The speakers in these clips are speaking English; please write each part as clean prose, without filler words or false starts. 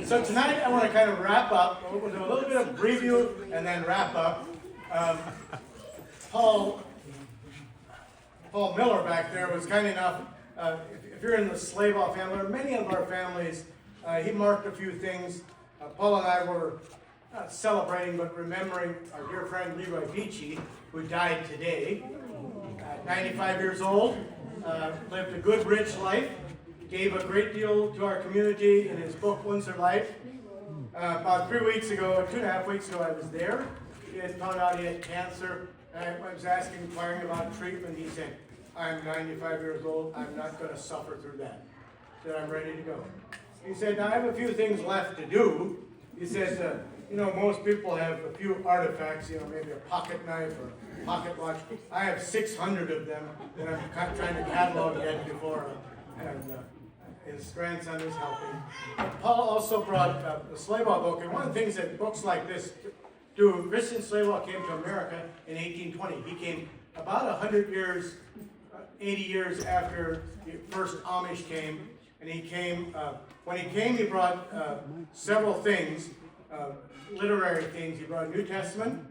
So tonight I want to kind of wrap up. We'll do a little bit of preview and then wrap up. Paul Miller back there was kind enough, if you're in the Slabaugh family, or many of our families, he marked a few things. Paul and I were not celebrating, but remembering our dear friend Leroy Beachy, who died today, at 95 years old, lived a good, rich life, gave a great deal to our community in his book, Windsor Life. About 3 weeks ago, 2.5 weeks ago, I was there. He had found out he had cancer, and I was inquiring about treatment. He said, I'm 95 years old, I'm not going to suffer through that. He said, I'm ready to go. He said, now I have a few things left to do. He says, most people have a few artifacts, maybe a pocket knife or a pocket watch. I have 600 of them that I'm trying to catalog yet before, and his grandson is helping. Paul also brought the Slabaugh book, and one of the things that books like this do, Christian Slabaugh came to America in 1820. He came about 100 years, 80 years after the first Amish came, and he came, when he came, he brought several things, literary things. He brought a New Testament,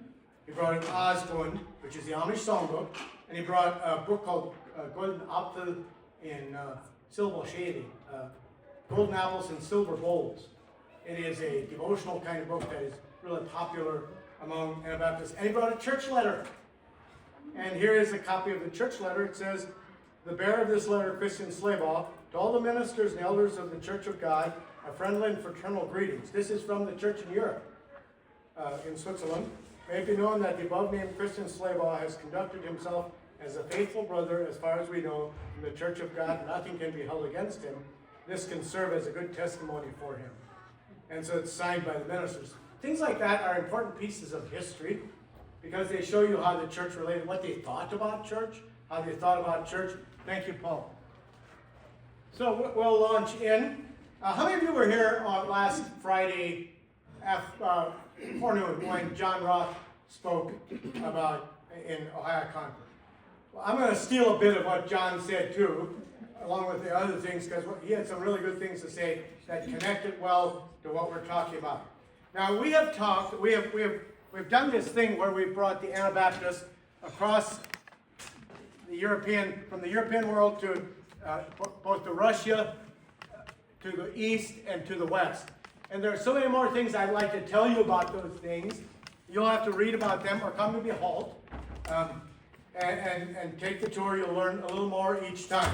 he brought an Osgood, which is the Amish songbook, and he brought a book called Golden Apfel in Silver Shading, Golden Apples in Silver Bowls. It is a devotional kind of book that is really popular among Anabaptists. And he brought a church letter. And here is a copy of the church letter. It says, the bearer of this letter, Christian Slabaugh, to all the ministers and elders of the Church of God, a friendly and fraternal greetings. This is from the church in Europe, in Switzerland. May it be known that the above-named Christian Slabaugh has conducted himself as a faithful brother, as far as we know, in the Church of God. Nothing can be held against him. This can serve as a good testimony for him. And so it's signed by the ministers. Things like that are important pieces of history because they show you how the church related, what they thought about church, how they thought about church. Thank you, Paul. So we'll launch in. How many of you were here on last Friday forenoon when John Roth spoke about in Ohio Conference? Well, I'm going to steal a bit of what John said too, along with the other things, because he had some really good things to say that connected well to what we're talking about. Now we have talked, we've done this thing where we've brought the Anabaptists across the from the European world to both to Russia, to the east, and to the west. And there are so many more things I'd like to tell you about those things. You'll have to read about them or come to Behold and take the tour. You'll learn a little more each time.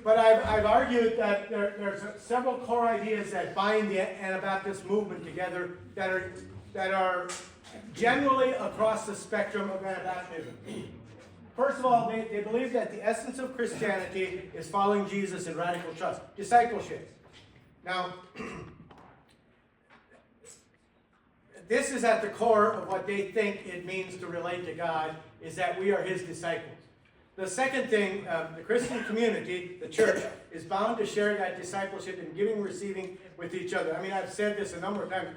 But I've argued that there's several core ideas that bind the Anabaptist movement together that are generally across the spectrum of Anabaptism. First of all, they believe that the essence of Christianity is following Jesus in radical trust, discipleship. Now, this is at the core of what they think it means to relate to God, is that we are His disciples. The second thing, the Christian community, the church, is bound to share that discipleship in giving and receiving with each other. I mean, I've said this a number of times.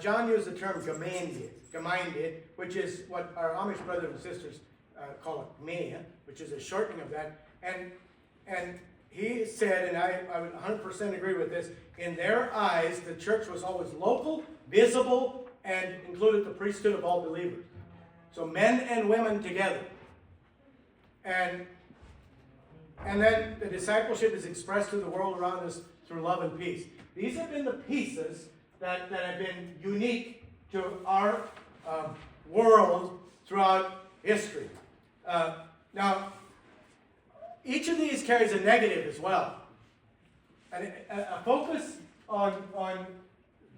John used the term gemeinde, which is what our Amish brothers and sisters call it gemeinde, which is a shortening of that. And he said, and I would 100% agree with this, in their eyes, the church was always local, visible, and included the priesthood of all believers. So men and women together. And then the discipleship is expressed to the world around us through love and peace. These have been the pieces that have been unique to our world throughout history. Now, each of these carries a negative as well. And a focus on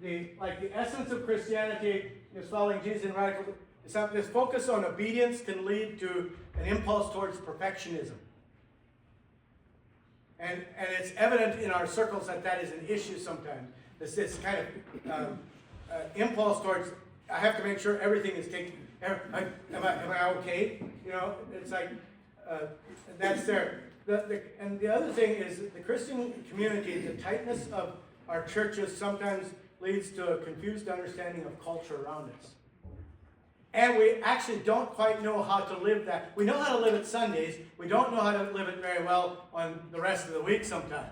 the essence of Christianity is following Jesus in radical. This focus on obedience can lead to an impulse towards perfectionism. And it's evident in our circles that is an issue sometimes. This kind of impulse towards, I have to make sure everything is taken. Am I okay? It's like, that's there. And the other thing is that the Christian community, the tightness of our churches sometimes leads to a confused understanding of culture around us. And we actually don't quite know how to live that. We know how to live it Sundays. We don't know how to live it very well on the rest of the week sometimes.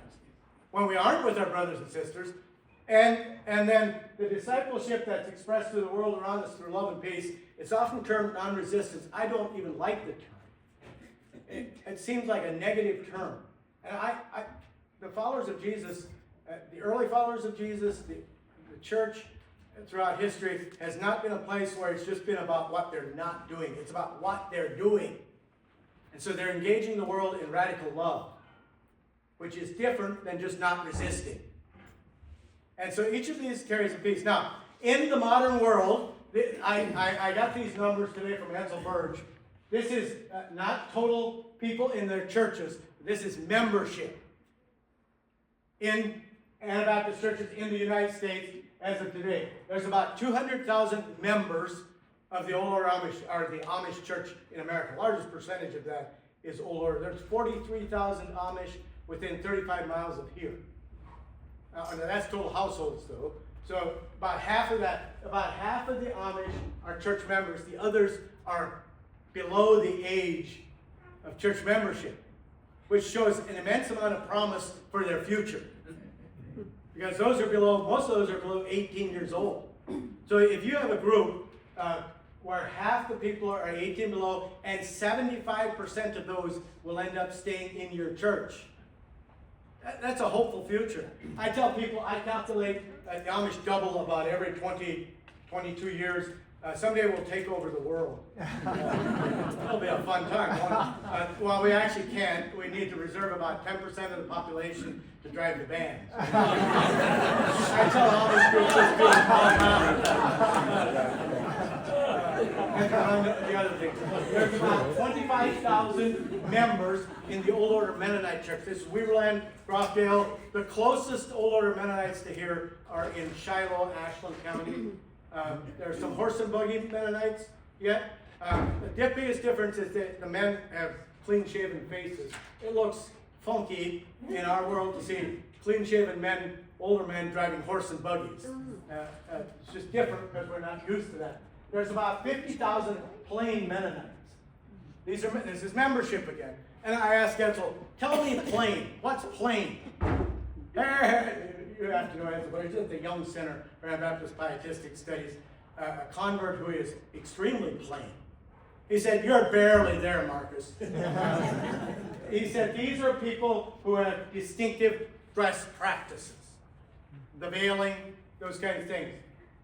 when we aren't with our brothers and sisters. And then the discipleship that's expressed to the world around us through love and peace, it's often termed non-resistance. I don't even like the term. It seems like a negative term. And the followers of Jesus, the early followers of Jesus, the church throughout history has not been a place where it's just been about what they're not doing. It's about what they're doing. And so they're engaging the world in radical love, which is different than just not resisting. And so each of these carries a piece. Now, in the modern world, I got these numbers today from Hansel Burge. This is not total people in their churches. This is membership in Anabaptist churches in the United States as of today. There's about 200,000 members of the Old Order Amish, or the Amish church in America. The largest percentage of that is Old Order. There's 43,000 Amish within 35 miles of here. Now that's total households, though. So about half of the Amish are church members. The others are below the age of church membership, which shows an immense amount of promise for their future. Because most of those are below 18 years old. So if you have a group where half the people are 18 below, and 75% of those will end up staying in your church, that's a hopeful future. I tell people, I calculate the Amish double about every 22 years. Someday we'll take over the world. It'll be a fun time. Well, we actually can't. We need to reserve about 10% of the population to drive the van. I tell Amish groups just being the other thing. There's about 25,000 members in the Old Order Mennonite Church. This is Weaverland, Groffdale. The closest Old Order Mennonites to here are in Shiloh, Ashland County. There's some horse and buggy Mennonites yet. The biggest difference is that the men have clean-shaven faces. It looks funky in our world to see clean-shaven men, older men driving horse and buggies. It's just different because we're not used to that. There's about 50,000 plain Mennonites. This is membership again. And I asked Edsel, tell me plain. What's plain? You have to know Edsel, but he's at the Young Center for Anabaptist Pietistic Studies, a convert who is extremely plain. He said, you're barely there, Marcus. He said, these are people who have distinctive dress practices. The veiling, those kind of things.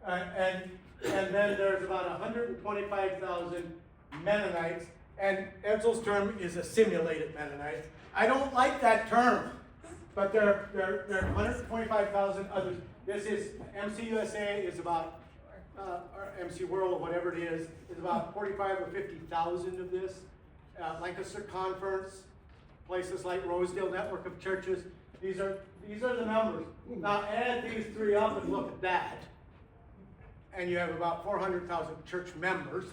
And then there's about 125,000 Mennonites, and Edsel's term is assimilated Mennonites. I don't like that term, but there are 125,000 others. This is, MCUSA is about, or MC World, or whatever it is about 45 or 50,000 of this. Lancaster Conference, places like Rosedale Network of Churches, these are the numbers. Now add these three up and look at that. And you have about 400,000 church members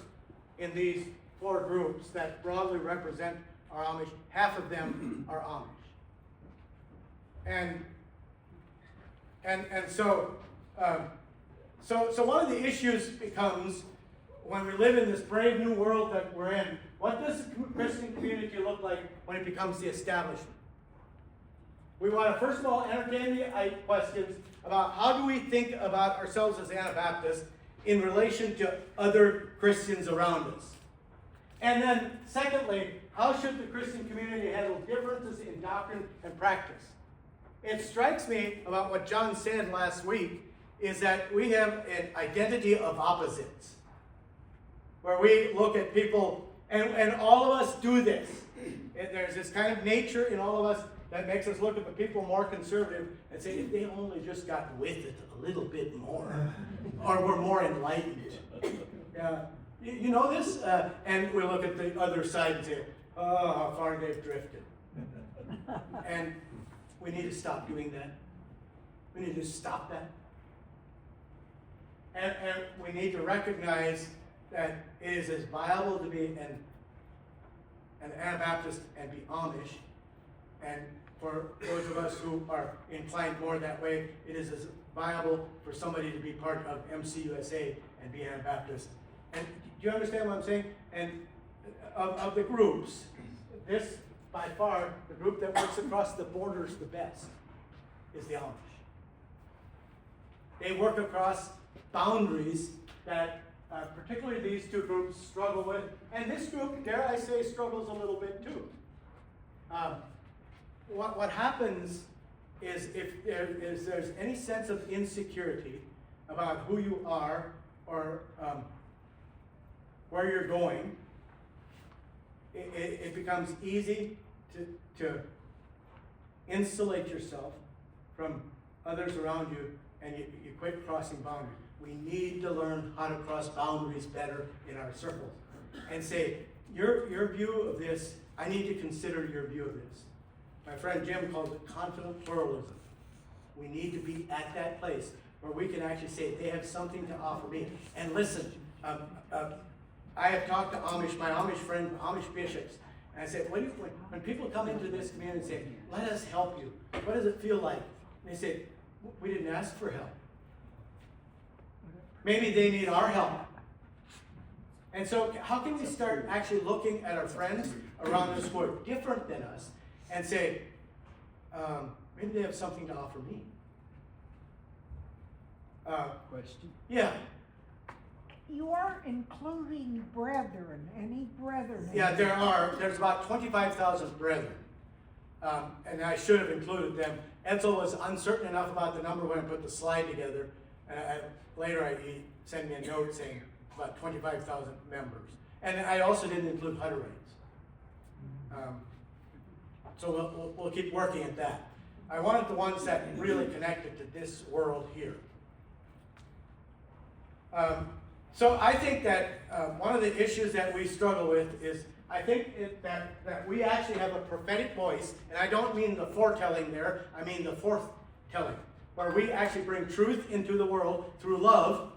in these four groups that broadly represent our Amish. Half of them are Amish. So one of the issues becomes, when we live in this brave new world that we're in, what does the Christian community look like when it becomes the establishment? We want to first of all entertain the questions about how do we think about ourselves as Anabaptists in relation to other Christians around us. And then secondly, how should the Christian community handle differences in doctrine and practice? It strikes me about what John said last week is that we have an identity of opposites, where we look at people, and all of us do this. There's this kind of nature in all of us that makes us look at the people more conservative and say, if they only just got with it a little bit more, or were more enlightened. You know this? And we look at the other side and say, oh, how far they've drifted. And we need to stop doing that. We need to stop that. And we need to recognize that it is as viable to be an Anabaptist and be Amish. And for those of us who are inclined more that way, it is as viable for somebody to be part of MCUSA and be Anabaptist. And do you understand what I'm saying? And of the groups, this, by far, the group that works across the border is the best. is the Amish. They work across boundaries that particularly these two groups struggle with, and this group, dare I say, struggles a little bit too. What happens is if there's any sense of insecurity about who you are or where you're going, it becomes easy to insulate yourself from others around you, and you quit crossing boundaries. We need to learn how to cross boundaries better in our circles and say, your view of this, I need to consider your view of this. My friend Jim calls it confident pluralism. We need to be at that place where we can actually say, they have something to offer me. And listen, I have talked to my Amish friends, Amish bishops, and I said, when people come into this community and say, let us help you, what does it feel like? And they say, we didn't ask for help. Maybe they need our help. And so how can we start actually looking at our friends around us who are different than us and say, maybe they have something to offer me? Question? Yeah. You are including brethren, any brethren? Yeah, there's about 25,000 brethren. And I should have included them. Edsel was uncertain enough about the number when I put the slide together. Later he sent me a note saying about 25,000 members. And I also didn't include Hutterites. So we'll keep working at that. I wanted the ones that really connected to this world here. So I think that one of the issues that we struggle with is, I think that we actually have a prophetic voice, and I don't mean the foretelling there, I mean the forthtelling, where we actually bring truth into the world through love.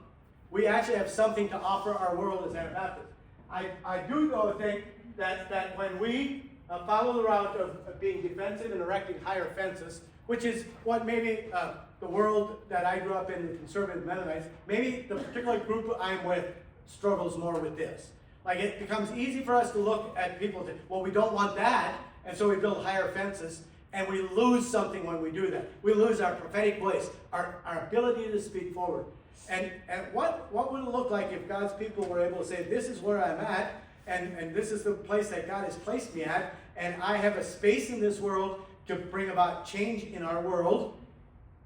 We actually have something to offer our world as Anabaptists. I do, though, think that when we follow the route of being defensive and erecting higher fences, which is what maybe the world that I grew up in, the conservative Mennonites, maybe the particular group I'm with struggles more with this. Like, it becomes easy for us to look at people and say, well, we don't want that, and so we build higher fences, and we lose something when we do that. We lose our prophetic voice, our ability to speak forward. And what would it look like if God's people were able to say, this is where I'm at, and this is the place that God has placed me at, and I have a space in this world to bring about change in our world,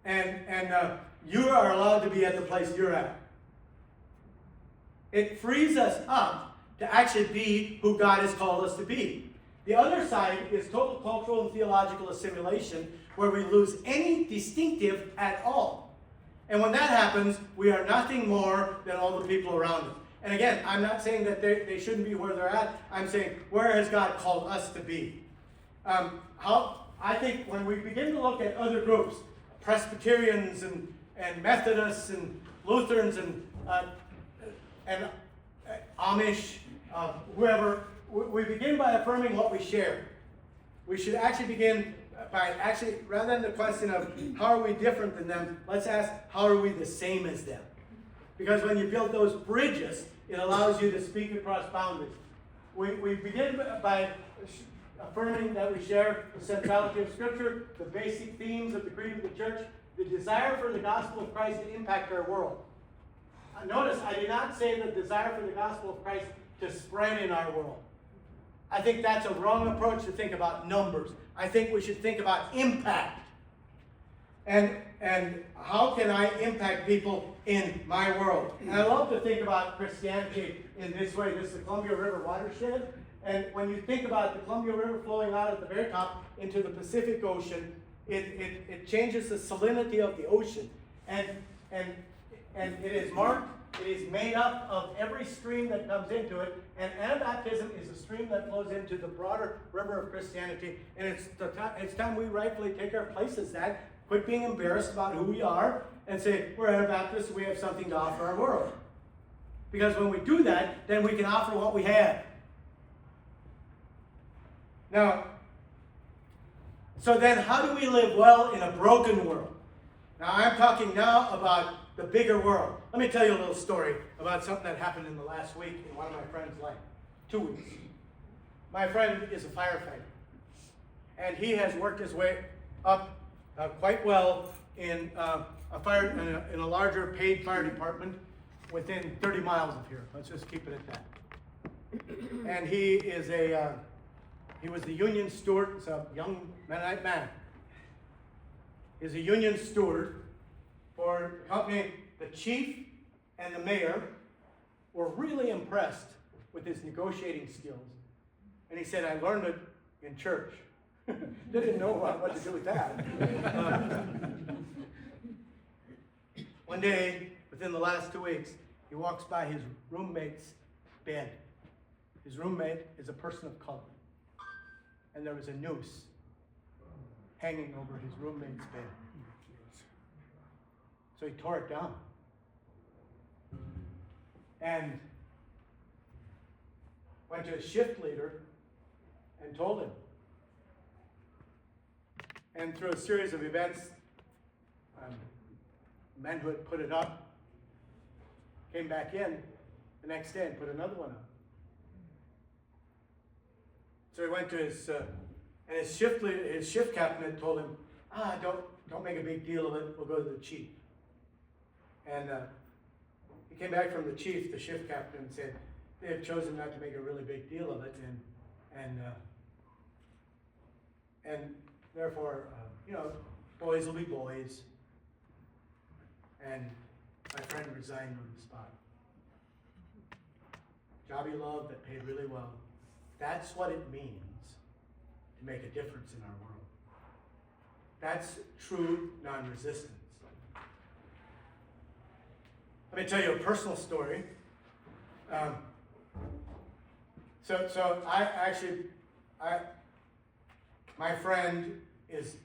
and you are allowed to be at the place you're at. It frees us up to actually be who God has called us to be. The other side is total cultural and theological assimilation, where we lose any distinctive at all. And when that happens, we are nothing more than all the people around us. And again, I'm not saying that they shouldn't be where they're at. I'm saying, where has God called us to be? I think when we begin to look at other groups, Presbyterians and Methodists and Lutherans and Amish, whoever, we begin by affirming what we share. We should actually begin by rather than the question of how are we different than them, let's ask how are we the same as them? Because when you build those bridges, it allows you to speak across boundaries. We begin by affirming that we share the centrality of Scripture, the basic themes of the creed of the church, the desire for the gospel of Christ to impact our world. Notice, I did not say the desire for the gospel of Christ to spread in our world. I think that's a wrong approach to think about numbers. I think we should think about impact. And how can I impact people in my world? And I love to think about Christianity in this way. This is the Columbia River watershed. And when you think about the Columbia River flowing out at the very top into the Pacific Ocean, it changes the salinity of the ocean. And it is marked, it is made up of every stream that comes into it. And Anabaptism is a stream that flows into the broader river of Christianity. And it's time we rightfully take our place as that, quit being embarrassed about who we are, and say, we're Anabaptists, we have something to offer our world. Because when we do that, then we can offer what we have. Now, so then how do we live well in a broken world? Now, I'm talking now about the bigger world. Let me tell you a little story about something that happened in the last week in one of my friend's life. 2 weeks. My friend is a firefighter. And he has worked his way up quite well in in a larger paid fire department within 30 miles of here. Let's just keep it at that. And he was the union steward. It's a young Mennonite man. He's a union steward for a company. The chief and the mayor were really impressed with his negotiating skills. And he said, I learned it in church. Didn't know what to do with that. One day, within the last 2 weeks, he walks by his roommate's bed. His roommate is a person of color. And there was a noose hanging over his roommate's bed. So he tore it down. And went to his shift leader and told him. And through a series of events, men who had put it up came back in the next day and put another one up. So he went to his and his shift captain had told him, don't make a big deal of it. We'll go to the chief. And he came back from the chief, the shift captain, and said they have chosen not to make a really big deal of it, and therefore, boys will be boys. And my friend resigned on the spot. Job he loved that paid really well. That's what it means to make a difference in our world. That's true non-resistance. Let me tell you a personal story. My friend is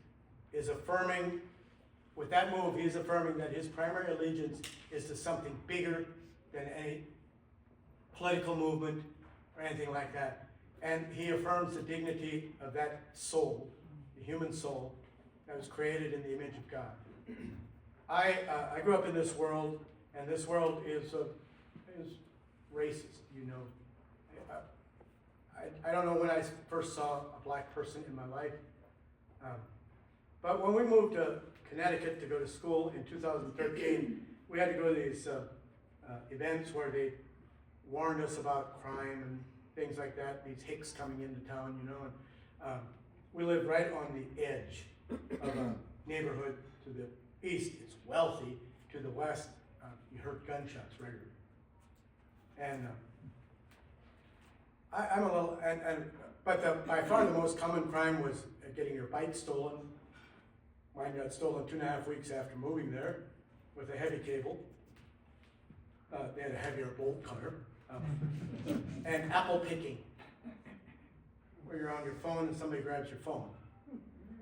affirming, with that move, he's affirming that his primary allegiance is to something bigger than any political movement or anything like that. And he affirms the dignity of that soul, the human soul, that was created in the image of God. I grew up in this world, and this world is racist, I don't know when I first saw a black person in my life, but when we moved to Connecticut to go to school in 2013, we had to go to these events where they warned us about crime and things like that, these hicks coming into town, and we lived right on the edge of a neighborhood. To the east, it's wealthy. To the west, you heard gunshots regularly. And I'm a little, but by far the most common crime was getting your bike stolen. Mine got stolen 2.5 weeks after moving there with a heavy cable. They had a heavier bolt cutter. And apple picking, where you're on your phone and somebody grabs your phone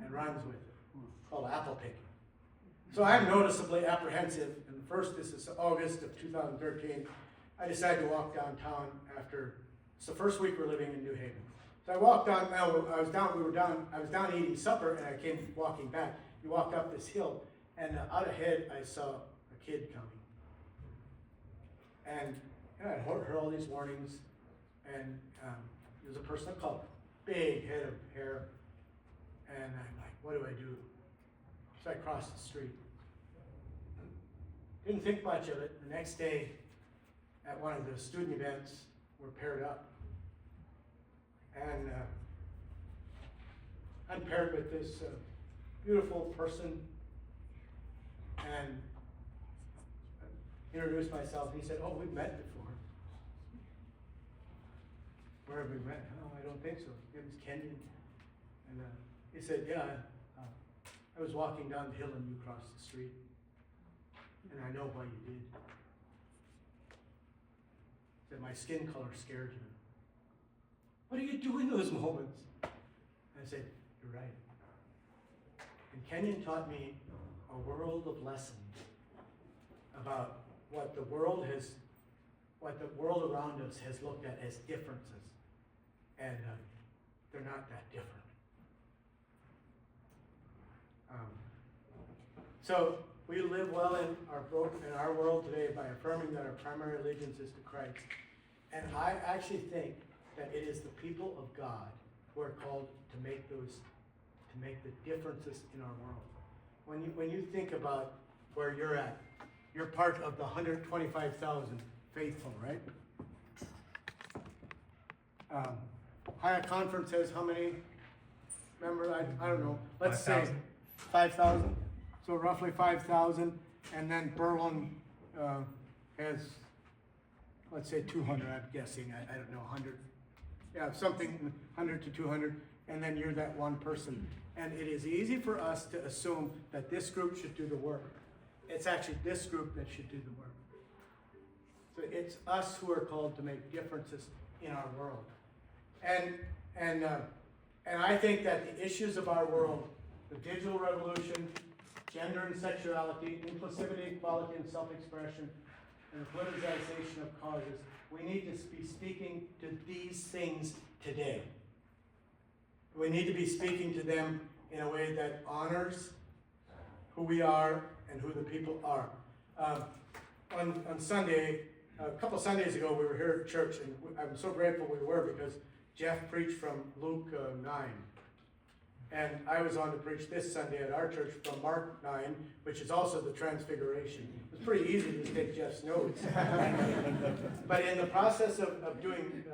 and runs with it, called apple picking. So I'm noticeably apprehensive, and first, this is August of 2013, I decided to walk downtown after, it's the first week we're living in New Haven. So I walked down, I was down eating supper, and I came walking back. We walked up this hill, and out ahead I saw a kid coming. And I heard all these warnings, and he was a person of color, big head of hair, and I'm like, what do I do? So I crossed the street. Didn't think much of it. The next day, at one of the student events, we're paired up. And I'm paired with this beautiful person, and I introduced myself. He said, oh, we've met before. Where have we met? Oh, I don't think so. His name's Kenyon. And he said, yeah, I was walking down the hill and you crossed the street. And I know why you did. He said, my skin color scared you. What do you do in those moments? And I said, you're right. And Kenyon taught me a world of lessons about what the world around us has looked at as differences. And they're not that different. So we live well in our world today by affirming that our primary allegiance is to Christ. And I actually think that it is the people of God who are called to make the differences in our world. when you think about where you're at, you're part of the 125,000 faithful, right? Higher Conference has how many members? I don't know. Let's say 5,000. So roughly 5,000. And then Berlin has, let's say 200, I'm guessing. I don't know, 100. Yeah, something 100 to 200. And then you're that one person. And it is easy for us to assume that this group should do the work. It's actually this group that should do the work. So it's us who are called to make differences in our world. And I think that the issues of our world, the digital revolution, gender and sexuality, inclusivity, equality, and self-expression, and the politicization of causes, we need to be speaking to these things today. We need to be speaking to them in a way that honors who we are and who the people are. On Sunday, a couple Sundays ago, we were here at church, and I'm so grateful we were because Jeff preached from Luke 9. And I was on to preach this Sunday at our church from Mark 9, which is also the Transfiguration. It was pretty easy to take Jeff's notes. But in the process of doing,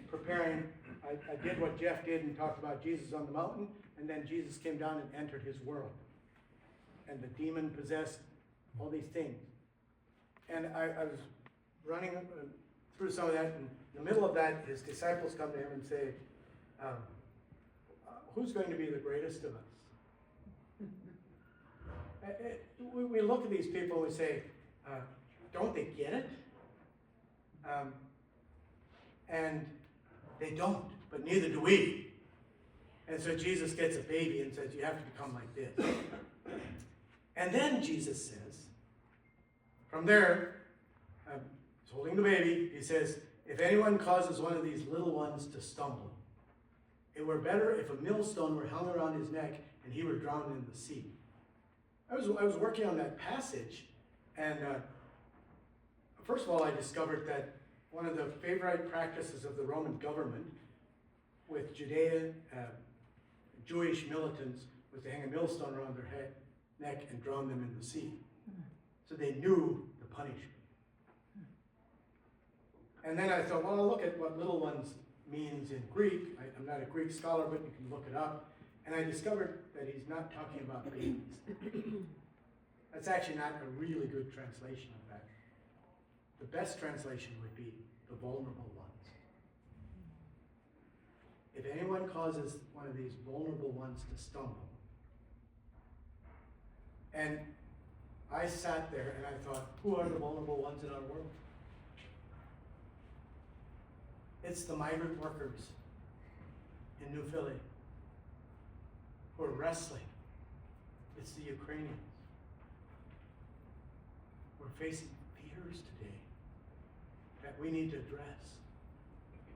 preparing, I did what Jeff did and talked about Jesus on the mountain, and then Jesus came down and entered his world. And the demon possessed all these things. And I was running through some of that, and in the middle of that, his disciples come to him and say, who's going to be the greatest of us? We look at these people and we say, don't they get it? And they don't, but neither do we. And so Jesus gets a baby and says, you have to become like this. And then Jesus says, from there, he's holding the baby, he says, if anyone causes one of these little ones to stumble, it were better if a millstone were hung around his neck and he were drowned in the sea. I was working on that passage, and first of all, I discovered that one of the favorite practices of the Roman government with Judean Jewish militants was to hang a millstone around their head, neck and drown them in the sea. So they knew the punishment. And then I thought, well, I'll look at what little ones means in Greek. I'm not a Greek scholar, but you can look it up. And I discovered that he's not talking about babies. That's actually not a really good translation of that. The best translation would be the vulnerable ones. If anyone causes one of these vulnerable ones to stumble. And I sat there and I thought, who are the vulnerable ones in our world? It's the migrant workers in New Philly who are wrestling. It's the Ukrainians. We're facing fears today that we need to address.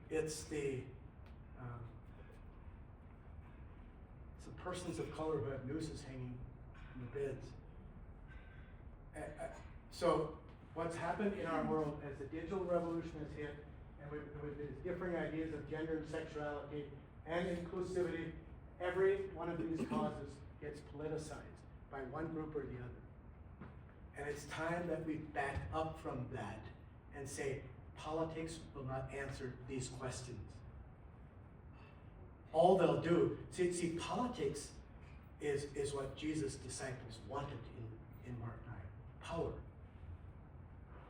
It's the persons of color who have nooses hanging in the beds. So what's happened in our world as the digital revolution has hit, and with these differing ideas of gender and sexuality and inclusivity, every one of these causes gets politicized by one group or the other. And it's time that we back up from that and say, politics will not answer these questions. All they'll do, see, politics is what Jesus' disciples wanted in Mark 9, power.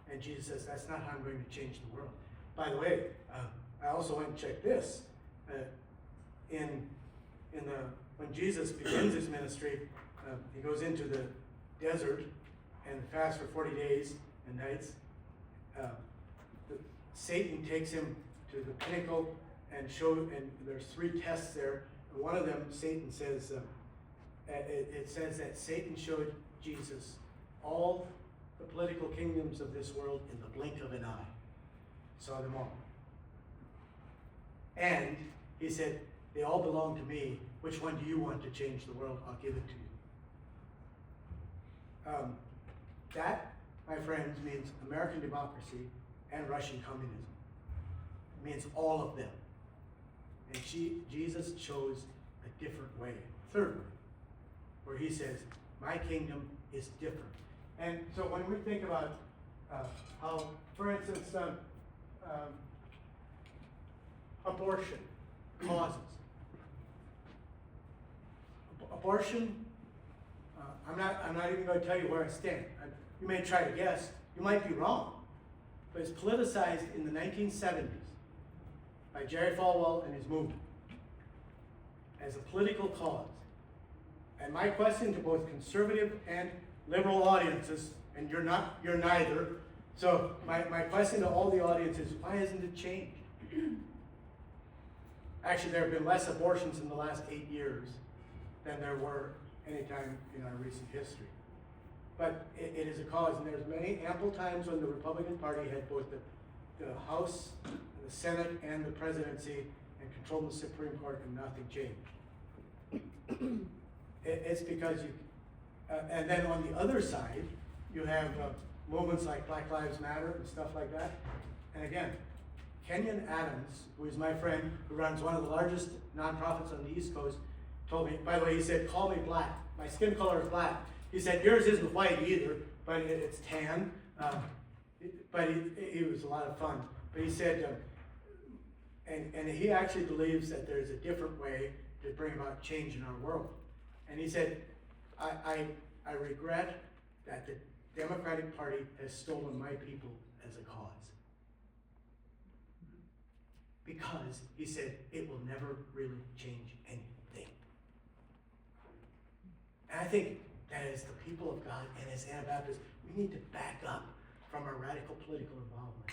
And Jesus says, that's not how I'm going to change the world. By the way, I also went and checked this. When Jesus begins his ministry, he goes into the desert and fasts for 40 days and nights. Satan takes him to the pinnacle and there's 3 tests there. One of them, Satan says, it says that Satan showed Jesus all the political kingdoms of this world in the blink of an eye. Saw them all. And he said, they all belong to me. Which one do you want to change the world? I'll give it to you. That, my friends, means American democracy and Russian communism. It means all of them. And Jesus chose a different way. Thirdly, where he says, My kingdom is different. And so when we think about how, for instance, abortion causes. Abortion, I'm not even going to tell you where I stand. You may try to guess. You might be wrong. But it's politicized in the 1970s by Jerry Falwell and his movement as a political cause. And my question to both conservative and liberal audiences, and you're neither, so my question to all the audience is, why hasn't it changed? Actually, there have been less abortions in the last 8 years than there were any time in our recent history. But it is a cause, and there's many ample times when the Republican Party had both the House, the Senate, and the presidency, and controlled the Supreme Court, and nothing changed. It's because and then on the other side, you have movements like Black Lives Matter and stuff like that. And again, Kenyon Adams, who is my friend, who runs one of the largest nonprofits on the East Coast, told me, by the way, he said, call me black. My skin color is black. He said, yours isn't white either, but it's tan. But it was a lot of fun. But he said, and he actually believes that there's a different way to bring about change in our world. And he said, I regret that the Democratic Party has stolen my people as a cause. Because, he said, it will never really change anything. And I think that as the people of God and as Anabaptists, we need to back up from our radical political involvement.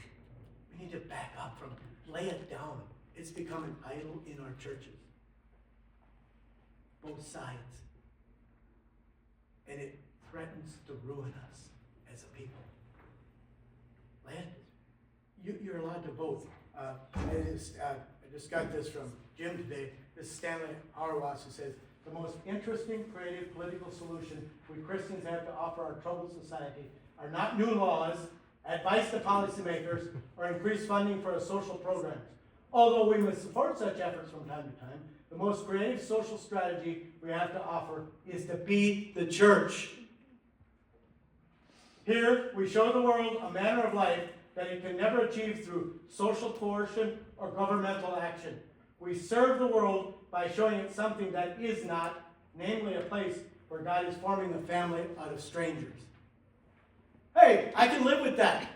We need to back up from, lay it down. It's become an idol in our churches. Both sides. And it threatens to ruin us as a people. You're allowed to vote. I just got this from Jim today. This is Stanley Auerbach, who says, the most interesting, creative political solution we Christians have to offer our troubled society are not new laws, advice to policymakers, or increased funding for our social programs. Although we must support such efforts from time to time, the most creative social strategy we have to offer is to be the church. Here, we show the world a manner of life that it can never achieve through social coercion or governmental action. We serve the world by showing it something that is not, namely a place where God is forming a family out of strangers. Hey, I can live with that.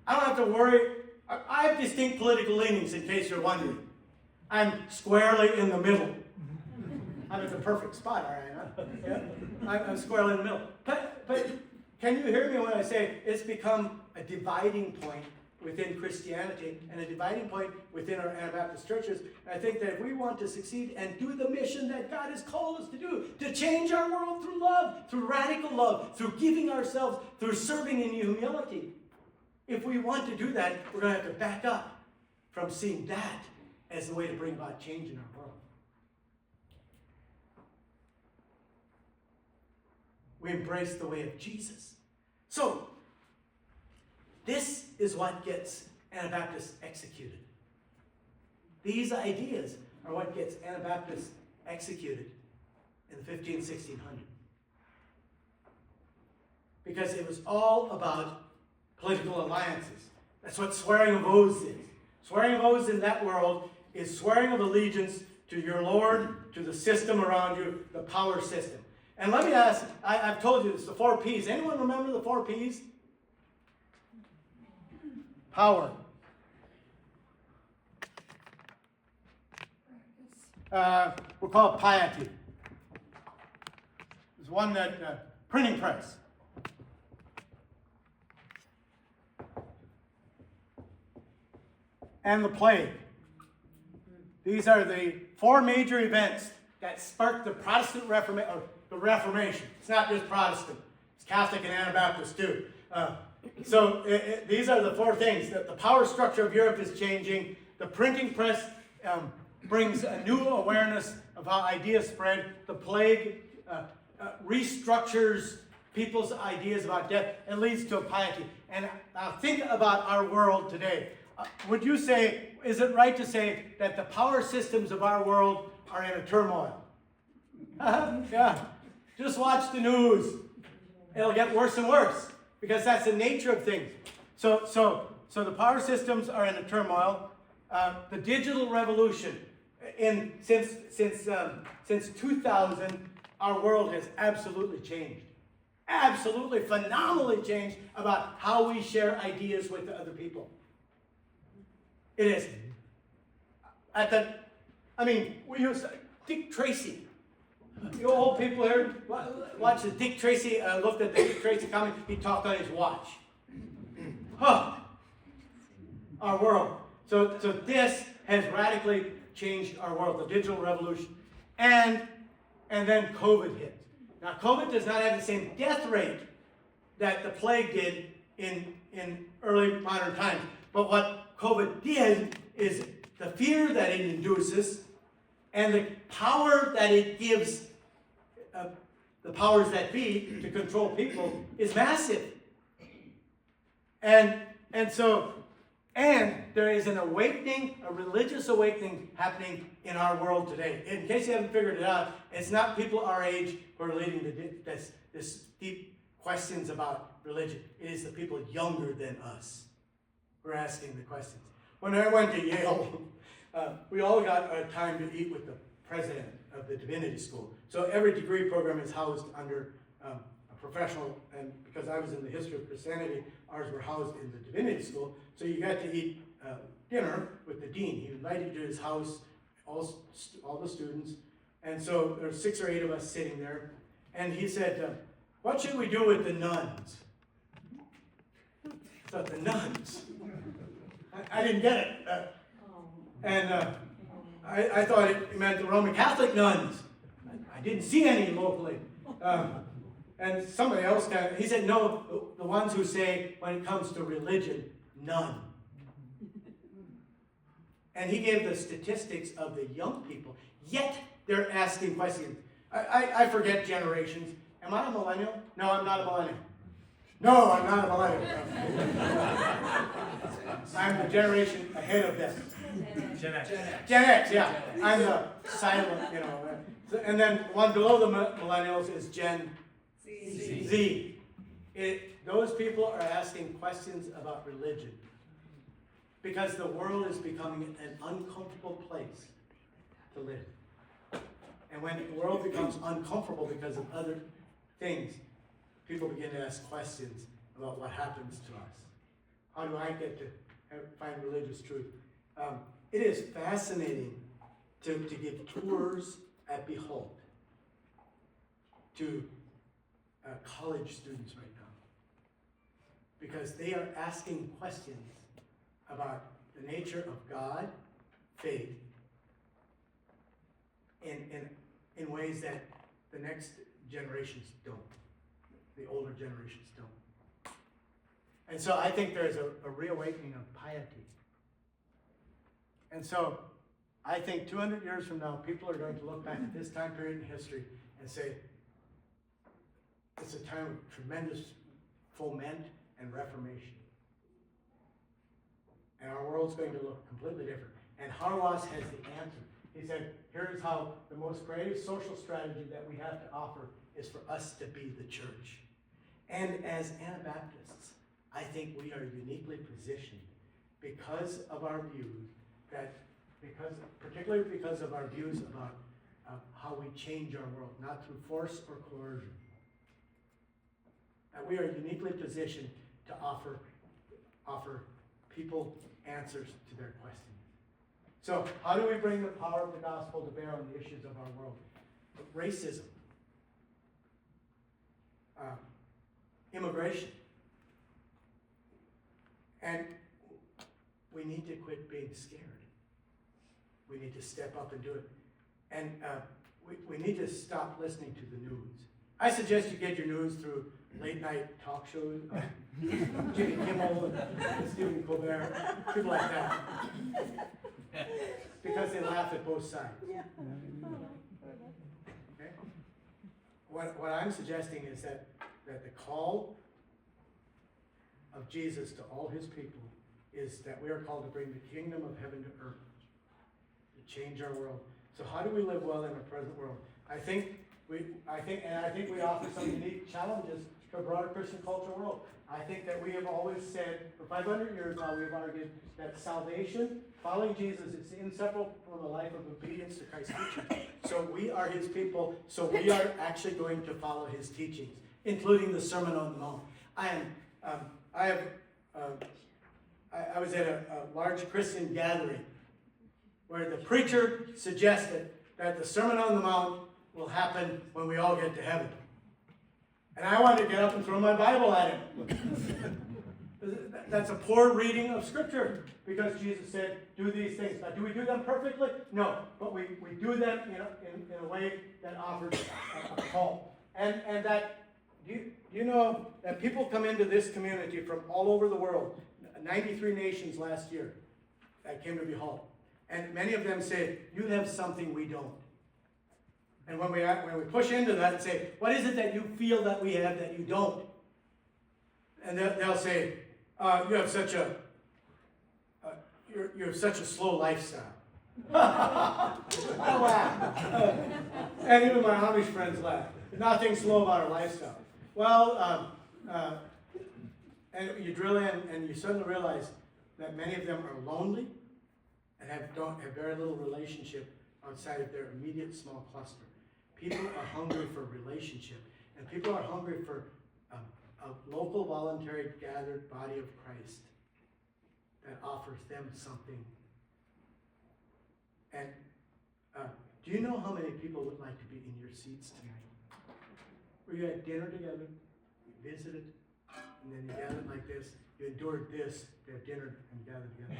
I don't have to worry. I have distinct political leanings, in case you're wondering. I'm squarely in the middle. I'm at the perfect spot, all right? Yeah? I'm squarely in the middle. But can you hear me when I say it's become a dividing point within Christianity and a dividing point within our Anabaptist churches? And I think that if we want to succeed and do the mission that God has called us to do, to change our world through love, through radical love, through giving ourselves, through serving in humility, if we want to do that, we're going to have to back up from seeing that as the way to bring about change in our world. We embrace the way of Jesus. So, this is what gets Anabaptists executed. These ideas are what gets Anabaptists executed in the 1600s. Because it was all about political alliances. That's what swearing of oaths is. Swearing of oaths in that world is swearing of allegiance to your Lord, to the system around you, the power system. And let me ask, I've told you this, the 4 Ps. Anyone remember the 4 Ps? Power. We'll call it piety. There's one that, printing press. And the plague. These are the 4 major events that sparked the Protestant Reformation, or the Reformation. It's not just Protestant. It's Catholic and Anabaptist too. So these are the 4 things. That the power structure of Europe is changing. The printing press brings a new awareness of how ideas spread. The plague restructures people's ideas about death and leads to a piety. And now think about our world today. Would you say, is it right to say that the power systems of our world are in a turmoil? Yeah. Just watch the news. It'll get worse and worse because that's the nature of things. So the power systems are in a turmoil. The digital revolution, since 2000, our world has absolutely changed. Absolutely phenomenally changed about how we share ideas with other people. It is. We use Dick Tracy. You old people here, watch the Dick Tracy, looked at the Dick Tracy comic, he talked on his watch. Huh. Our world. So this has radically changed our world, the digital revolution. And then COVID hit. Now, COVID does not have the same death rate that the plague did in early modern times. But what COVID did is the fear that it induces and the power that it gives the powers that be to control people is massive. And there is an awakening, a religious awakening happening in our world today. In case you haven't figured it out, it's not people our age who are leading this deep questions about religion. It is the people younger than us who are asking the questions. When I went to Yale, we all got our time to eat with the president of the divinity school. So every degree program is housed under a professional, and because I was in the history of Christianity, ours were housed in the divinity school. So you got to eat dinner with the dean. He invited you to his house, all the students. And so there were 6 or 8 of us sitting there. And he said, what should we do with the nuns? I thought, the nuns? I didn't get it. I thought it meant the Roman Catholic nuns. I didn't see any locally. And somebody else he said, no, the ones who say, when it comes to religion, none. And he gave the statistics of the young people, yet they're asking questions. I forget generations. Am I a millennial? No, I'm not a millennial. No, I'm not a millennial. I'm the generation ahead of them. Gen X. Gen X, yeah. I'm the silent, And then one below the millennials is Gen Z. Those people are asking questions about religion because the world is becoming an uncomfortable place to live. And when the world becomes uncomfortable because of other things, people begin to ask questions about what happens to us. How do I get to find religious truth? It is fascinating to give tours at Behold to college students right now, because they are asking questions about the nature of God, faith, in ways that the next generations don't, the older generations don't. And so I think there's a reawakening of piety. And so I think 200 years from now, people are going to look back at this time period in history and say, it's a time of tremendous foment and reformation. And our world's going to look completely different. And Harwas has the answer. He said, here's how the most creative social strategy that we have to offer is for us to be the church. And as Anabaptists, I think we are uniquely positioned because of our views particularly because of our views about how we change our world, not through force or coercion. That we are uniquely positioned to offer people answers to their questions. So, how do we bring the power of the gospel to bear on the issues of our world? Racism, immigration, and we need to quit being scared. We need to step up and do it. And we need to stop listening to the news. I suggest you get your news through late night talk shows, Jimmy Kimmel and Stephen Colbert, people like that. Because they laugh at both sides. Okay? What I'm suggesting is that the call of Jesus to all his people is that we are called to bring the kingdom of heaven to earth, to change our world. So how do we live well in our present world? I think I think we offer some unique challenges to a broader Christian cultural world. I think that we have always said, for 500 years now, we've argued that salvation, following Jesus, is inseparable from a life of obedience to Christ's teaching. So we are his people, so we are actually going to follow his teachings, including the Sermon on the Mount. I was at a large Christian gathering where the preacher suggested that the Sermon on the Mount will happen when we all get to heaven. And I wanted to get up and throw my Bible at him. That's a poor reading of Scripture, because Jesus said, do these things. Now, do we do them perfectly? No, but we do them in a way that offers a call. And that, you know that people come into this community from all over the world, 93 nations last year that came to Behold. And many of them say, you have something we don't. And when we push into that and say, what is it that you feel that we have that you don't? And they'll say, you have such a slow lifestyle. I laugh. And even my Amish friends laugh. Nothing slow about our lifestyle. Well, and you drill in and you suddenly realize that many of them are lonely and have very little relationship outside of their immediate small cluster. People are hungry for relationship, and people are hungry for a local, voluntary, gathered body of Christ that offers them something. And do you know how many people would like to be in your seats tonight? Where you had dinner together, you visited, and then you gathered like this. You endured this, you had dinner, and you gathered together.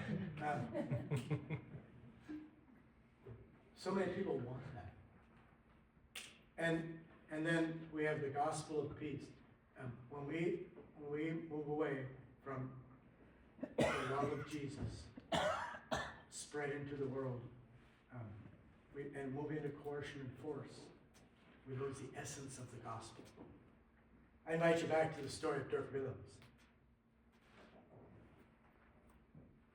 So many people want that. And then we have the gospel of peace. When we move away from the love of Jesus, spread into the world, and move into coercion and force, we lose the essence of the gospel. I invite you back to the story of Dirk Willems.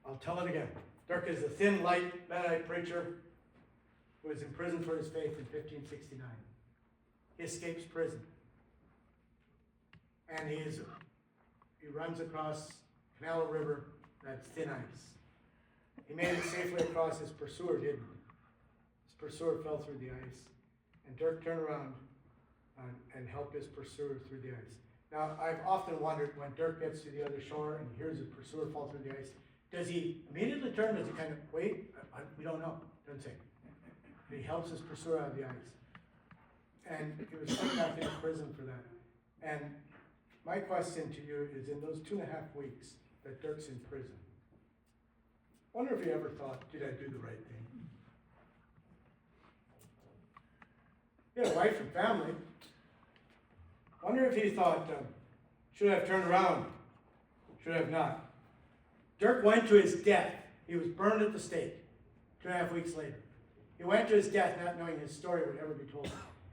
I'll tell it again. Dirk is a thin, light Mennonite preacher who was imprisoned for his faith in 1569. He escapes prison. And he runs across Canal River that's thin ice. He made it safely across. His pursuer didn't. His pursuer fell through the ice. And Dirk turned around and helped his pursuer through the ice. Now, I've often wondered, when Dirk gets to the other shore and hears his pursuer fall through the ice, does he immediately turn? Does he kind of wait? We don't know. Doesn't say. But he helps his pursuer out of the ice. And he was put back in prison for that. And my question to you is, in those 2.5 weeks that Dirk's in prison, wonder if he ever thought, did I do the right thing? He had a wife and family. Wonder if he thought, should I have turned around? Should I have not? Dirk went to his death. He was burned at the stake 2.5 weeks later. He went to his death not knowing his story would ever be told.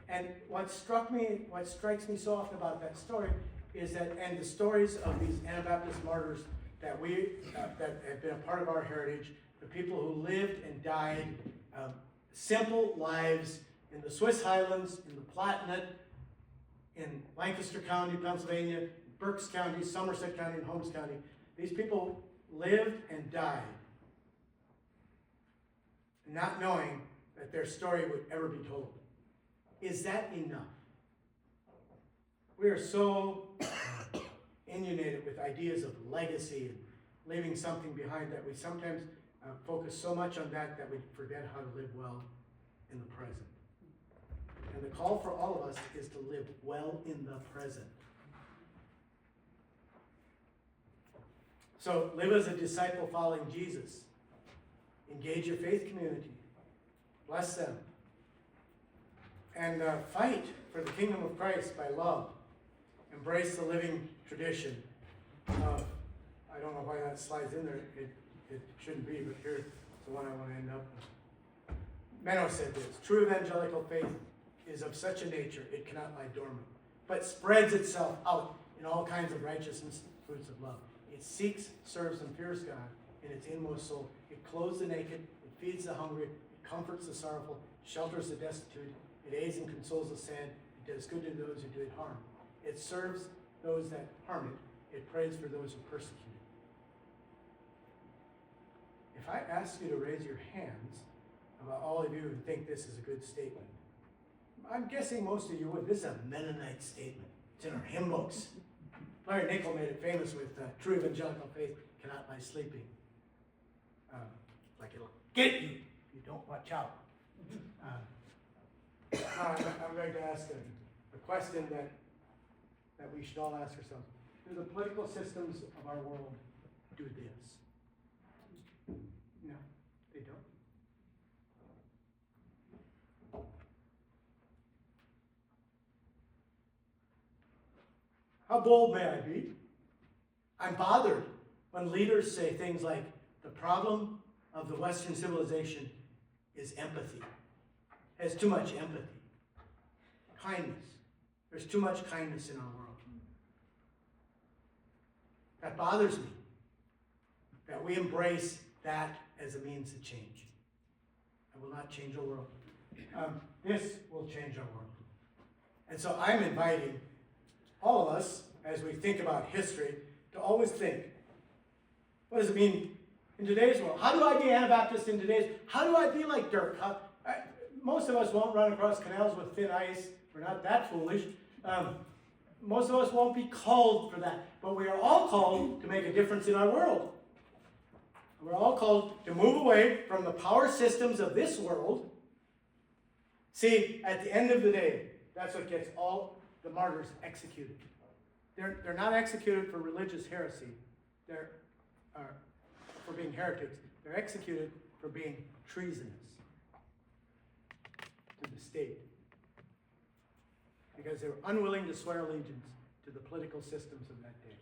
And what strikes me so often about that story is that, and the stories of these Anabaptist martyrs that that have been a part of our heritage, the people who lived and died simple lives in the Swiss Highlands, in the Palatinate, in Lancaster County, Pennsylvania, Berks County, Somerset County, and Holmes County. These people lived and died not knowing that their story would ever be told. Is that enough? We are so inundated with ideas of legacy and leaving something behind that we sometimes focus so much on that we forget how to live well in the present. And the call for all of us is to live well in the present. So live as a disciple following Jesus. Engage your faith community. Bless them. And fight for the kingdom of Christ by love. Embrace the living tradition of, I don't know why that slides in there, it shouldn't be, but here's the one I want to end up with. Menno said this: true evangelical faith is of such a nature it cannot lie dormant, but spreads itself out in all kinds of righteousness, fruits of love. It seeks, serves, and fears God in its inmost soul. It clothes the naked, it feeds the hungry, it comforts the sorrowful, shelters the destitute, It aids and consoles the sad. It does good to those who do it harm. It serves those that harm it. It prays for those who persecute it. If I ask you to raise your hands, about all of you who think this is a good statement, I'm guessing most of you would. This is a Mennonite statement. It's in our hymn books. Larry Nickel made it famous with true evangelical faith cannot lie sleeping. Like it'll get you if you don't watch out. I'm going to ask a question that we should all ask ourselves. Do the political systems of our world do this? No, they don't. How bold may I be? I'm bothered when leaders say things like, the problem of the Western civilization is empathy. It has too much empathy. Kindness. There's too much kindness in our world. That bothers me. That we embrace that as a means of change. It will not change our world. This will change our world. And so I'm inviting all of us, as we think about history, to always think, what does it mean in today's world? How do I be Anabaptist in today's? How do I be like Dirk? Most of us won't run across canals with thin ice. We're not that foolish. Most of us won't be called for that. But we are all called to make a difference in our world. We're all called to move away from the power systems of this world. See, at the end of the day, that's what gets all the martyrs executed. They're not executed for religious heresy. They're for being heretics. They're executed for being treasonous to the state. Because they were unwilling to swear allegiance to the political systems of that day.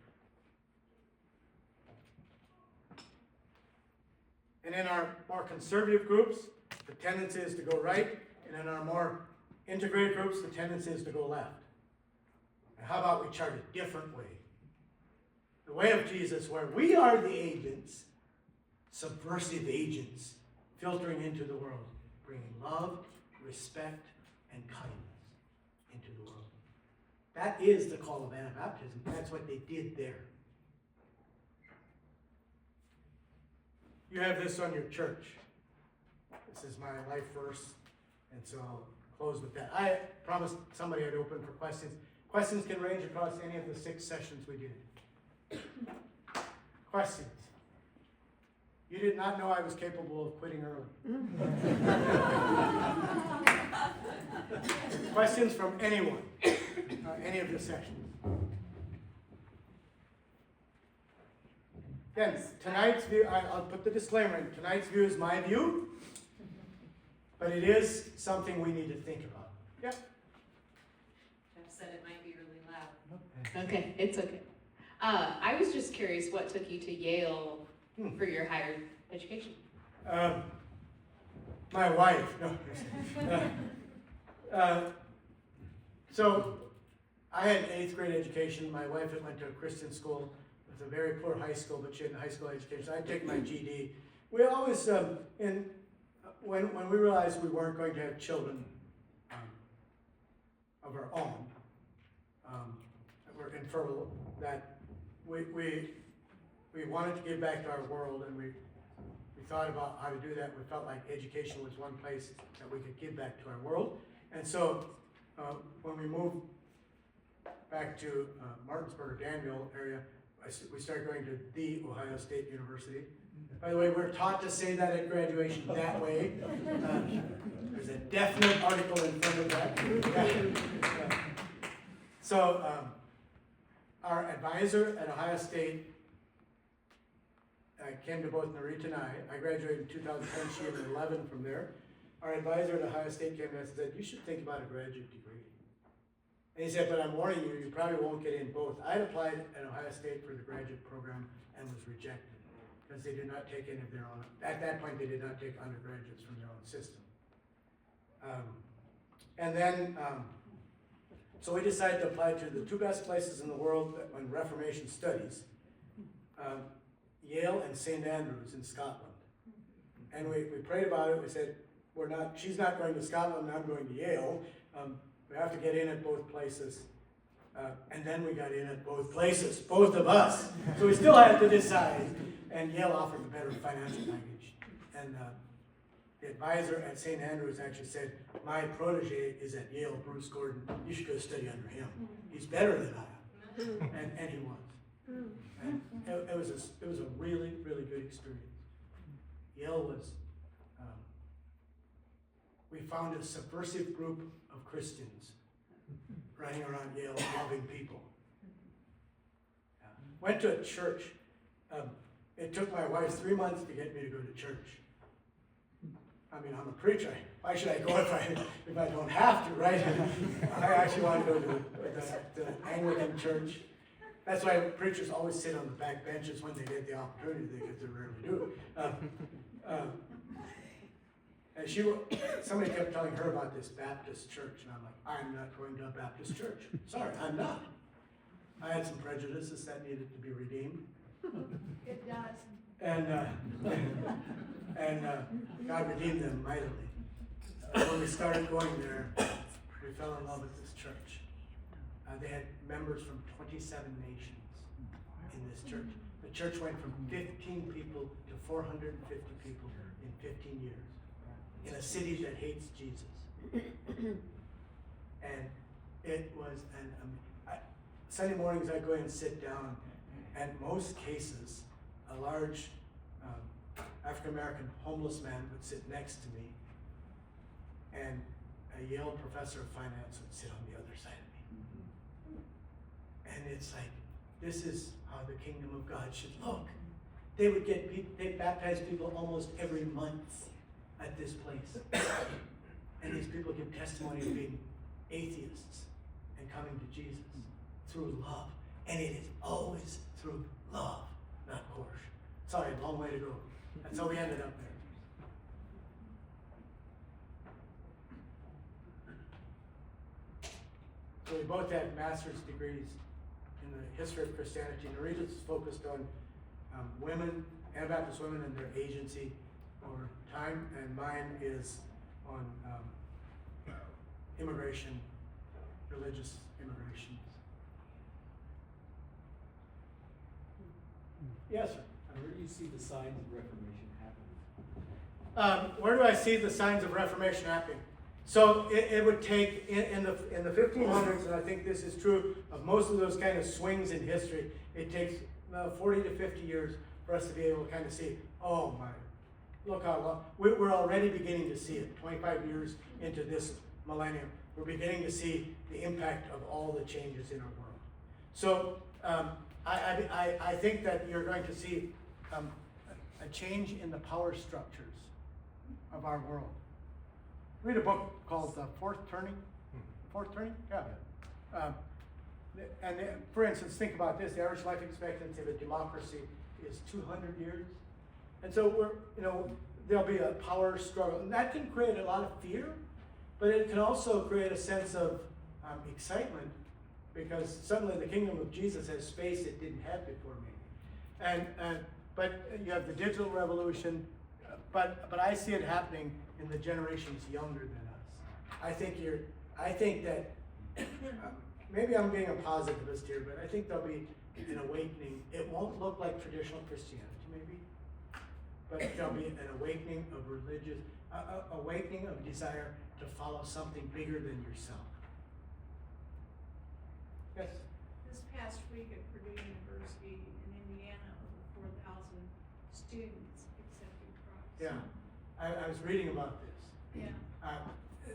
And in our more conservative groups, the tendency is to go right, and in our more integrated groups, the tendency is to go left. And how about we chart a different way? The way of Jesus, where we are the agents, subversive agents, filtering into the world, bringing love, respect, and kindness into the world. That is the call of Anabaptism. That's what they did there. You have this on your church. This is my life verse, and so I'll close with that. I promised somebody I'd open for questions. Questions can range across any of the 6 sessions we did. Questions? You did not know I was capable of quitting early. Questions from anyone, any of the sessions. Again, tonight's view, I'll put the disclaimer in. Tonight's view is my view, but it is something we need to think about. Yep. Jeff said it might be really loud. Okay, it's okay. I was just curious what took you to Yale for your higher education? My wife. No. So I had an 8th grade education. My wife had went to a Christian school. It was a very poor high school, but she had a high school education. So I take my GD. We always, when we realized we weren't going to have children of our own, that were infertile, that we wanted to give back to our world, and we thought about how to do that. We felt like education was one place that we could give back to our world. And so when we moved back to Martinsburg or Danville area, we started going to the Ohio State University. By the way, we're taught to say that at graduation that way. There's a definite article in front of that. So our advisor at Ohio State came to both Narita and I graduated in 2010, she had 11 from there. Our advisor at Ohio State came to us and said, you should think about a graduate degree. And he said, but I'm warning you, you probably won't get in both. I applied at Ohio State for the graduate program and was rejected because they did not take any of their own, at that point they did not take undergraduates from their own system. So we decided to apply to the 2 best places in the world on Reformation studies, Yale and St. Andrews in Scotland. And we prayed about it. We said, she's not going to Scotland, and I'm going to Yale. We have to get in at both places. And then we got in at both places, both of us. So we still had to decide. And Yale offered a better financial package. And the advisor at St. Andrews actually said, my protege is at Yale, Bruce Gordon. You should go study under him. He's better than I am. And he was. And it was a really, really good experience. Yale was, we found a subversive group of Christians running around Yale, loving people. Went to a church. It took my wife 3 months to get me to go to church. I mean, I'm a preacher. Why should I go if I don't have to, right? I actually want to go to the Anglican church. That's why preachers always sit on the back benches when they get the opportunity, because they rarely do. And somebody kept telling her about this Baptist church, and I'm like, I'm not going to a Baptist church. Sorry, I'm not. I had some prejudices that needed to be redeemed. It does. And God redeemed them mightily. When we started going there, we fell in love with this church. They had members from 27 nations in this church. The church went from 15 people to 450 people in 15 years in a city that hates Jesus. And it was Sunday mornings I go in and sit down, and most cases, a large African-American homeless man would sit next to me, and a Yale professor of finance would sit on the other side of me. And it's like, this is how the kingdom of God should look. They baptize people almost every month at this place. And these people give testimony of being atheists and coming to Jesus through love. And it is always through love, not coercion. Sorry, long way to go. That's how we ended up there. So we both had master's degrees in the history of Christianity. Narita's focused on women, Anabaptist women and their agency over time, and mine is on immigration, religious immigration. Yes, sir. Where do you see the signs of Reformation happening? Where do I see the signs of Reformation happening? So it would take, in the 1500s, and I think this is true of most of those kind of swings in history, it takes 40 to 50 years for us to be able to kind of see, oh my, look how long, we're already beginning to see it. 25 years into this millennium, we're beginning to see the impact of all the changes in our world. So I think that you're going to see a change in the power structures of our world. Read a book called Fourth Turning. Fourth Turning? Yeah. For instance, think about this. The average life expectancy of a democracy is 200 years. And so there'll be a power struggle. And that can create a lot of fear, but it can also create a sense of excitement, because suddenly the kingdom of Jesus has space it didn't have before me. But you have the digital revolution, but I see it happening in the generations younger than us. I think that maybe I'm being a positivist here, but I think there'll be an awakening. It won't look like traditional Christianity, maybe, but there'll be an awakening of awakening of desire to follow something bigger than yourself. Yes? This past week at Purdue University in Indiana, over 4,000 students accepted Christ. Yeah, I was reading about this. Yeah.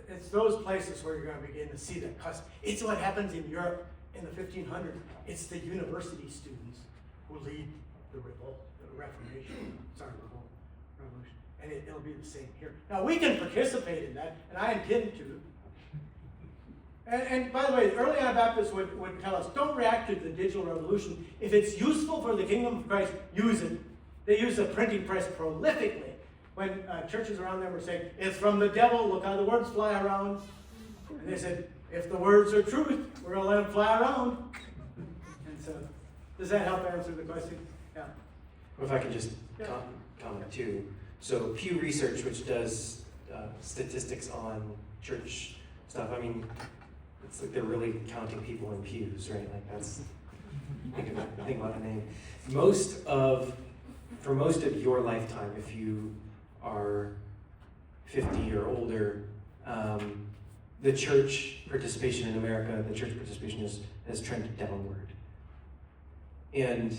It's those places where you're going to begin to see that cusp. It's what happens in Europe in the 1500s. It's the university students who lead the revolt, the Reformation. Revolt, revolution. And it'll be the same here. Now we can participate in that, and I intend to. And by the way, early Anabaptists would tell us, don't react to the digital revolution. If it's useful for the kingdom of Christ, use it. They use the printing press prolifically. When churches around them were saying, it's from the devil, look how the words fly around. And they said, if the words are truth, we're going to let them fly around. And so, does that help answer the question? Yeah. Well, if I could just comment too. So Pew Research, which does statistics on church stuff. I mean, it's like they're really counting people in pews, right? Like that's, think about a name. For most of your lifetime, if you are 50 or older, the church participation in America, the church participation has trended downward. And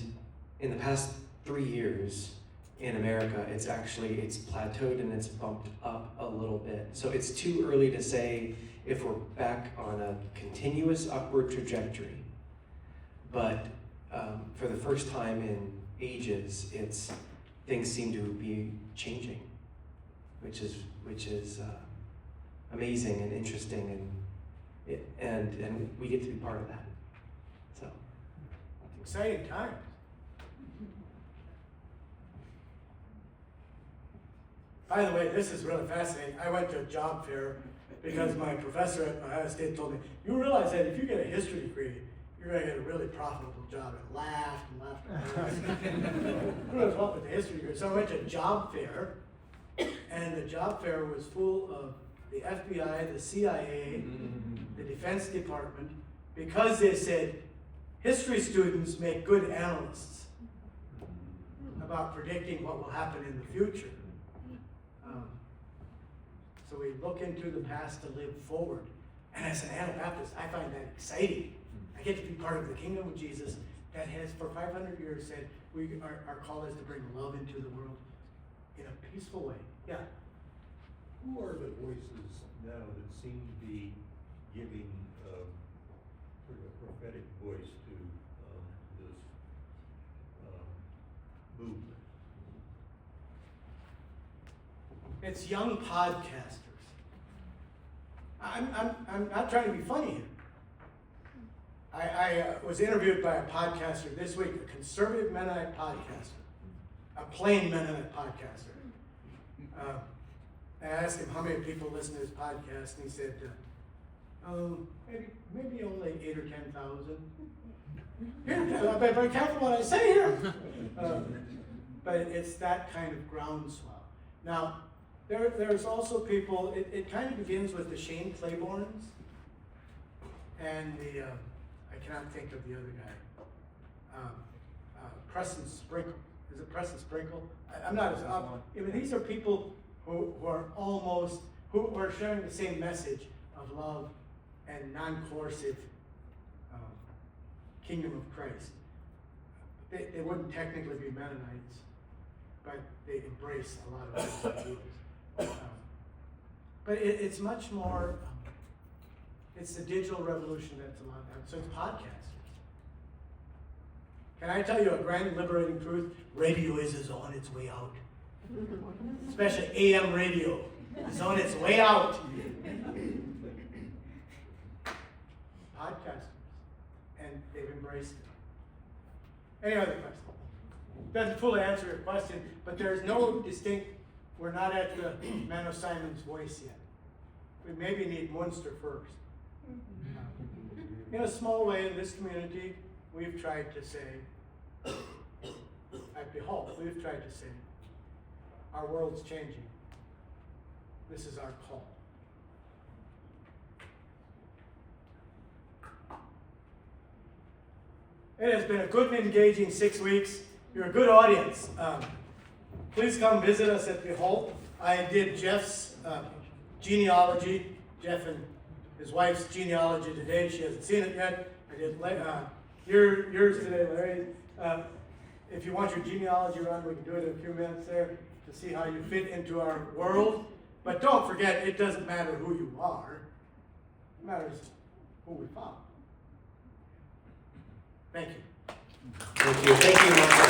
in the past 3 years in America, it's plateaued and it's bumped up a little bit. So it's too early to say if we're back on a continuous upward trajectory. But for the first time in ages, things seem to be changing, which is amazing and interesting, and we get to be part of that. So Exciting times. By the way, this is really fascinating. I went to a job fair because my professor at Ohio State told me, you realize that if you get a history degree, you're going to get a really profitable job. And laughed and laughed. Who knows what with the history degree? So I went to a job fair, and the job fair was full of the FBI, the CIA, the Defense Department, because they said history students make good analysts about predicting what will happen in the future. So we look into the past to live forward. And as an Anabaptist, I find that exciting. I get to be part of the kingdom of Jesus that has for 500 years said our call is to bring love into the world in a peaceful way. Yeah. Who are the voices now that seem to be giving sort of a prophetic voice to this movement? It's young podcasters. I'm not trying to be funny here. I was interviewed by a podcaster this week, a conservative Mennonite podcaster, a plain Mennonite podcaster. I asked him how many people listen to his podcast, and he said, maybe only 8 or 10,000. I better be careful what I say here. But it's that kind of groundswell. Now, there's also people, it kind of begins with the Shane Claibornes and the, I cannot think of the other guy, Preston Sprinkle. Is it Preston Sprinkle? I'm not as up. I mean, these are people who are sharing the same message of love and non-coercive kingdom of Christ. They wouldn't technically be Mennonites, but they embrace a lot of those ideas. But it's much more, it's the digital revolution that's allowed that. So it's podcasters. Can I tell you a grand liberating truth? Radio is on its way out. Especially AM radio is on its way out. Podcasters. And they've embraced it. Any other questions? Doesn't fully answer your question, but there's no distinct, we're not at the Man of Simon's voice yet. We maybe need Munster first. In a small way in this community, we've tried to say, at Behold, we've tried to say, our world's changing. This is our call. It has been a good and engaging 6 weeks. You're a good audience. Please come visit us at Behold. I did Jeff's genealogy, Jeff and his wife's genealogy today. She hasn't seen it yet. I did yours today, Larry. If you want your genealogy run, we can do it in a few minutes there to see how you fit into our world. But don't forget, it doesn't matter who you are. It matters who we follow. Thank you. Thank you. Thank you, Mark.